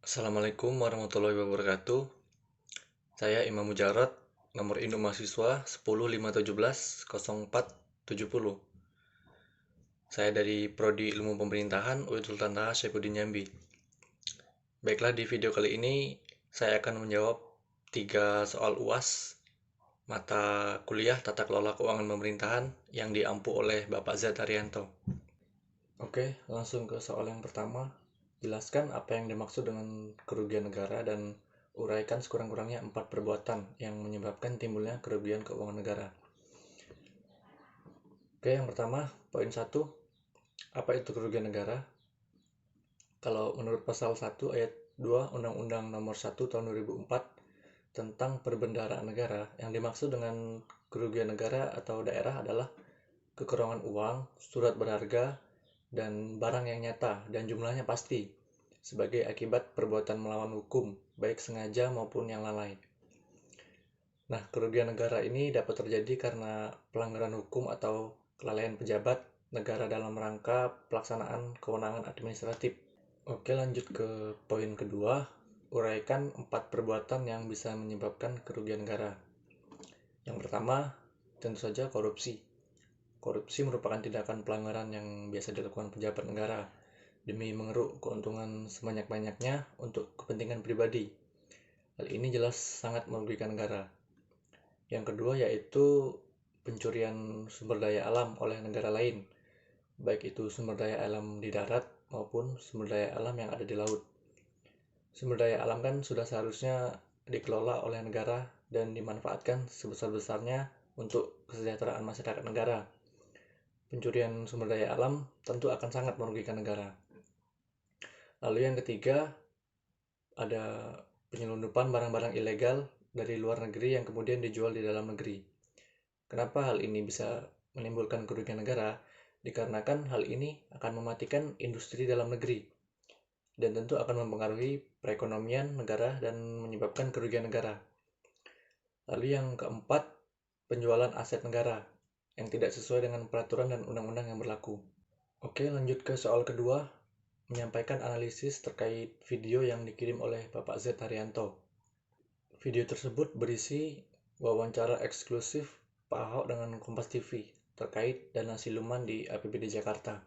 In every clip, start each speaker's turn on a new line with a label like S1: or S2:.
S1: Assalamualaikum warahmatullahi wabarakatuh. Saya Imam Mujarad, nomor induk mahasiswa 105170. Saya dari Prodi Ilmu Pemerintahan UIN Sultan Taha Saifuddin Jambi. Baiklah, di video kali ini saya akan menjawab 3 soal UAS mata kuliah Tata Kelola Keuangan Pemerintahan yang diampu oleh Bapak Z Haryanto. Oke, langsung ke soal yang pertama. Jelaskan apa yang dimaksud dengan kerugian negara dan uraikan sekurang-kurangnya 4 perbuatan yang menyebabkan timbulnya kerugian keuangan negara. Oke, yang pertama, poin 1. Apa itu kerugian negara? Kalau menurut pasal 1 ayat 2 Undang-Undang Nomor 1 Tahun 2004 tentang perbendaharaan negara, yang dimaksud dengan kerugian negara atau daerah adalah kekurangan uang, surat berharga, dan barang yang nyata dan jumlahnya pasti sebagai akibat perbuatan melawan hukum, baik sengaja maupun yang lalai. Nah, kerugian negara ini dapat terjadi karena pelanggaran hukum atau kelalaian pejabat negara dalam rangka pelaksanaan kewenangan administratif. Oke, lanjut ke poin kedua, uraikan 4 perbuatan yang bisa menyebabkan kerugian negara. Yang pertama, tentu saja korupsi. Korupsi merupakan tindakan pelanggaran yang biasa dilakukan pejabat negara demi mengeruk keuntungan sebanyak-banyaknya untuk kepentingan pribadi. Hal ini jelas sangat merugikan negara. Yang kedua yaitu pencurian sumber daya alam oleh negara lain, baik itu sumber daya alam di darat maupun sumber daya alam yang ada di laut. Sumber daya alam kan sudah seharusnya dikelola oleh negara dan dimanfaatkan sebesar-besarnya untuk kesejahteraan masyarakat negara. Pencurian sumber daya alam tentu akan sangat merugikan negara. Lalu yang ketiga, ada penyelundupan barang-barang ilegal dari luar negeri yang kemudian dijual di dalam negeri. Kenapa hal ini bisa menimbulkan kerugian negara? Dikarenakan hal ini akan mematikan industri dalam negeri dan tentu akan mempengaruhi perekonomian negara dan menyebabkan kerugian negara. Lalu yang keempat, penjualan aset negara yang tidak sesuai dengan peraturan dan undang-undang yang berlaku. Oke, lanjut ke soal kedua, menyampaikan analisis terkait video yang dikirim oleh Bapak Z Haryanto. Video tersebut berisi wawancara eksklusif Pak Ahok dengan Kompas TV terkait dana siluman di APBD Jakarta.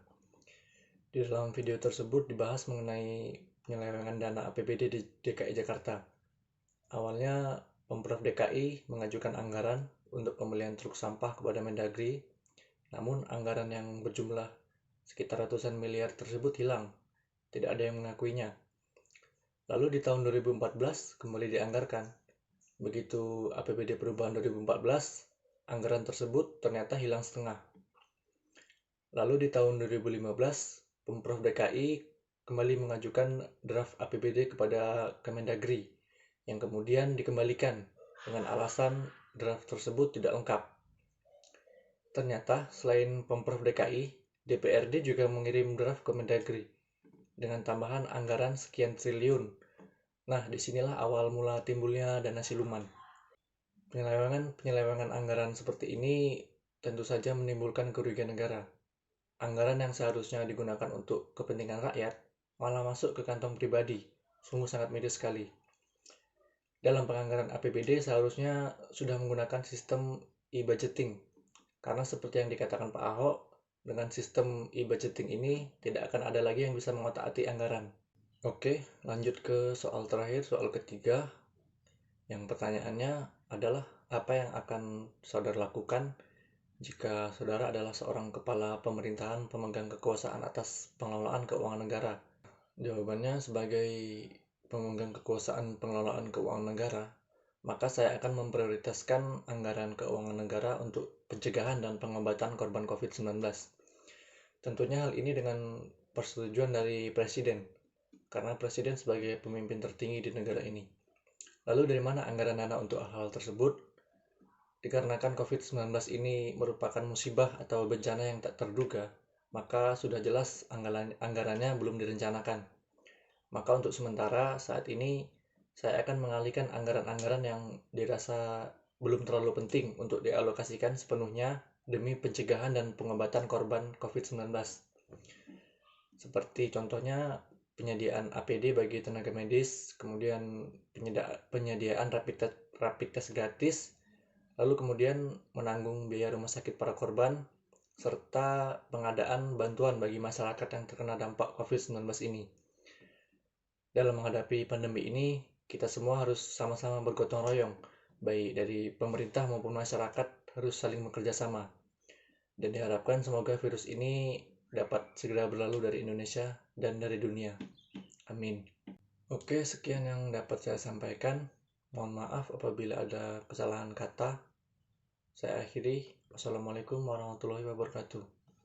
S1: Di dalam video tersebut dibahas mengenai penyelewengan dana APBD di DKI Jakarta. Awalnya Pemprov DKI mengajukan anggaran untuk pembelian truk sampah kepada Mendagri, namun anggaran yang berjumlah sekitar ratusan miliar tersebut hilang, tidak ada yang mengakuinya. Lalu di tahun 2014 kembali dianggarkan. Begitu APBD perubahan 2014, anggaran tersebut ternyata hilang setengah. Lalu di tahun 2015, Pemprov DKI kembali mengajukan draft APBD kepada Kemendagri, yang kemudian dikembalikan dengan alasan draft tersebut tidak lengkap. Ternyata selain Pemprov DKI, DPRD juga mengirim draft ke Mendagri dengan tambahan anggaran sekian triliun. Nah, disinilah awal mula timbulnya dana siluman. Penyelewengan anggaran seperti ini tentu saja menimbulkan kerugian negara. Anggaran yang seharusnya digunakan untuk kepentingan rakyat malah masuk ke kantong pribadi. Sungguh sangat miris sekali. Dalam penganggaran APBD seharusnya sudah menggunakan sistem e-budgeting. Karena seperti yang dikatakan Pak Ahok, dengan sistem e-budgeting ini tidak akan ada lagi yang bisa mengotak-atik anggaran. Oke, lanjut ke soal terakhir, soal ketiga. Yang pertanyaannya adalah apa yang akan saudara lakukan jika saudara adalah seorang kepala pemerintahan pemegang kekuasaan atas pengelolaan keuangan negara? Jawabannya, sebagai pemegang kekuasaan pengelolaan keuangan negara, maka saya akan memprioritaskan anggaran keuangan negara untuk pencegahan dan pengobatan korban COVID-19. Tentunya hal ini dengan persetujuan dari Presiden, karena Presiden sebagai pemimpin tertinggi di negara ini. Lalu dari mana anggaran dana untuk hal-hal tersebut? Dikarenakan COVID-19 ini merupakan musibah atau bencana yang tak terduga, maka sudah jelas anggarannya belum direncanakan. Maka untuk sementara saat ini saya akan mengalihkan anggaran-anggaran yang dirasa belum terlalu penting untuk dialokasikan sepenuhnya demi pencegahan dan pengobatan korban COVID-19. Seperti contohnya penyediaan APD bagi tenaga medis, kemudian penyediaan rapid test gratis, lalu kemudian menanggung biaya rumah sakit para korban, serta pengadaan bantuan bagi masyarakat yang terkena dampak COVID-19 ini. Dalam menghadapi pandemi ini, kita semua harus sama-sama bergotong royong, baik dari pemerintah maupun masyarakat harus saling bekerja sama. Dan diharapkan semoga virus ini dapat segera berlalu dari Indonesia dan dari dunia. Amin. Oke, sekian yang dapat saya sampaikan. Mohon maaf apabila ada kesalahan kata. Saya akhiri. Wassalamualaikum warahmatullahi wabarakatuh.